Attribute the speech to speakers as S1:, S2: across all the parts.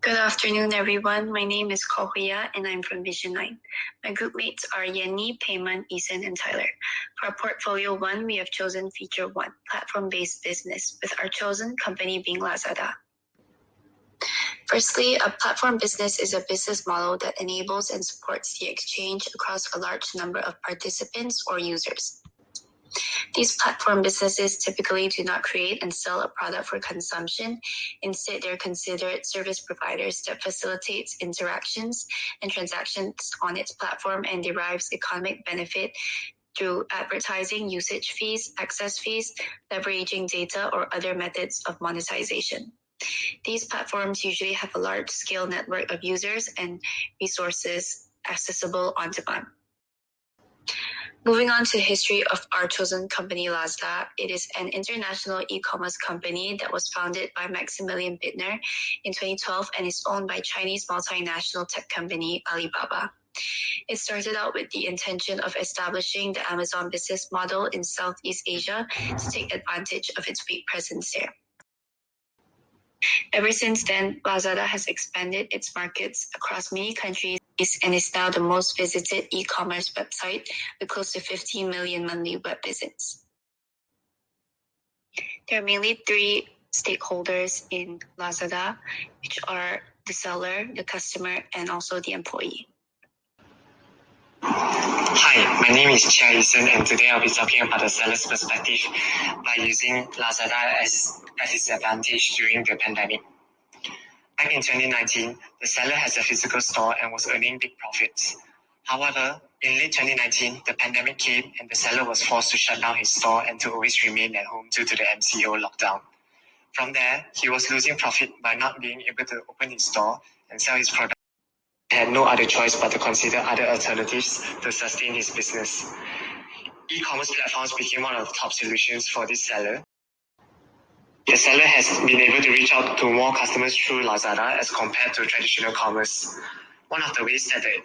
S1: Good afternoon, everyone. My name is Kohuya, and I'm from Vision 9. My group mates are Yenny, Payman, Eason, and Tyler. For Portfolio 1, we have chosen Feature 1, Platform-Based Business, with our chosen company being Lazada. Firstly, a platform business is a business model that enables and supports the exchange across a large number of participants or users. These platform businesses typically do not create and sell a product for consumption. Instead, they're considered service providers that facilitates interactions and transactions on its platform and derives economic benefit through advertising, usage fees, access fees, leveraging data, or other methods of monetization. These platforms usually have a large-scale network of users and resources accessible on demand. Moving on to the history of our chosen company, Lazada, it is an international e-commerce company that was founded by Maximilian Bittner in 2012 and is owned by Chinese multinational tech company Alibaba. It started out with the intention of establishing the Amazon business model in Southeast Asia to take advantage of its weak presence there. Ever since then, Lazada has expanded its markets across many countries and is now the most visited e-commerce website with close to 15 million monthly web visits. There are mainly three stakeholders in Lazada, which are the seller, the customer, and also the employee.
S2: Hi, my name is Eason, and today I'll be talking about the seller's perspective by using Lazada as its advantage during the pandemic. Back in 2019, the seller has a physical store and was earning big profits. However, in late 2019, the pandemic came and the seller was forced to shut down his store and to always remain at home due to the MCO lockdown. From there, he was losing profit by not being able to open his store and sell his products. He had no other choice but to consider other alternatives to sustain his business. E-commerce platforms became one of the top solutions for this seller. The seller has been able to reach out to more customers through Lazada as compared to traditional commerce. One of the ways that the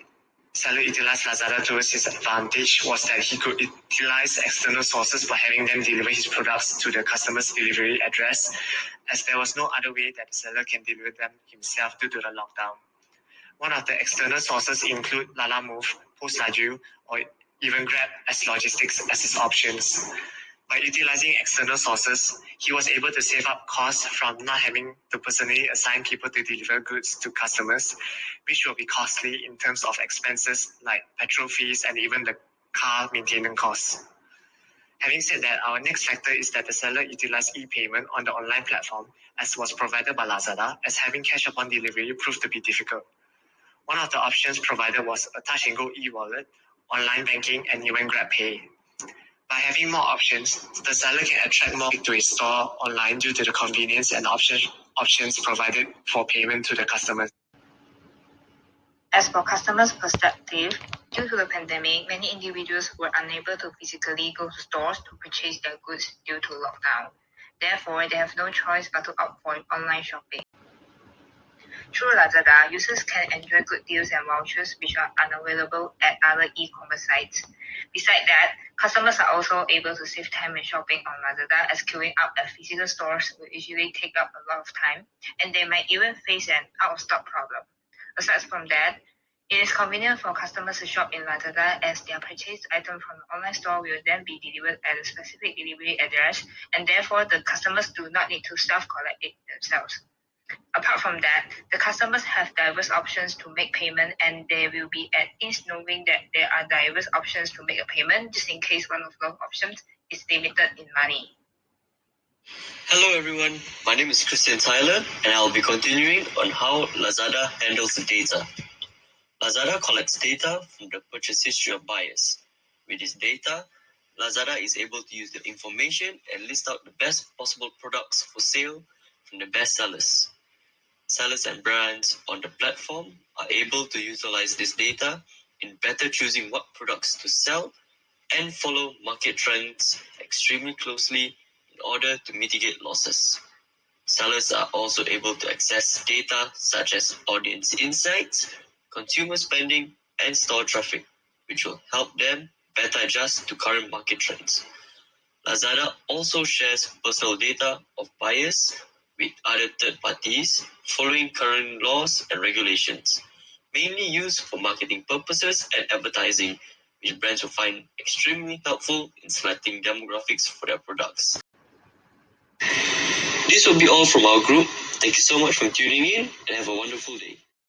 S2: seller utilized Lazada towards his advantage was that he could utilize external sources for having them deliver his products to the customer's delivery address, as there was no other way that the seller can deliver them himself due to the lockdown. One of the external sources include Lalamove, Postlaju, or even Grab as logistics as his options. By utilizing external sources, he was able to save up costs from not having to personally assign people to deliver goods to customers, which will be costly in terms of expenses like petrol fees and even the car maintenance costs. Having said that, our next factor is that the seller utilized e-payment on the online platform as was provided by Lazada, as having cash upon delivery proved to be difficult. One of the options provided was a touch-and-go e-wallet, online banking, and even GrabPay. By having more options, the seller can attract more to his store online due to the convenience and options provided for payment to the customers.
S3: As for customers' perspective, due to the pandemic, many individuals were unable to physically go to stores to purchase their goods due to lockdown. Therefore, they have no choice but to opt for online shopping. Through Lazada, users can enjoy good deals and vouchers which are unavailable at other e-commerce sites. Besides that, customers are also able to save time when shopping on Lazada, as queuing up at physical stores will usually take up a lot of time, and they might even face an out-of-stock problem. Aside from that, it is convenient for customers to shop in Lazada, as their purchased item from the online store will then be delivered at a specific delivery address, and therefore the customers do not need to self-collect it themselves. Apart from that, the customers have diverse options to make payment, and they will be at ease knowing that there are diverse options to make a payment, just in case one of those options is limited in money.
S4: Hello everyone, my name is Christian Tyler, and I'll be continuing on how Lazada handles the data. Lazada collects data from the purchase history of buyers. With this data, Lazada is able to use the information and list out the best possible products for sale from the best sellers. Sellers and brands on the platform are able to utilize this data in better choosing what products to sell and follow market trends extremely closely in order to mitigate losses. Sellers are also able to access data such as audience insights, consumer spending, and store traffic, which will help them better adjust to current market trends. Lazada also shares personal data of buyers with other third parties following current laws and regulations, mainly used for marketing purposes and advertising, which brands will find extremely helpful in selecting demographics for their products. This will be all from our group. Thank you so much for tuning in and have a wonderful day.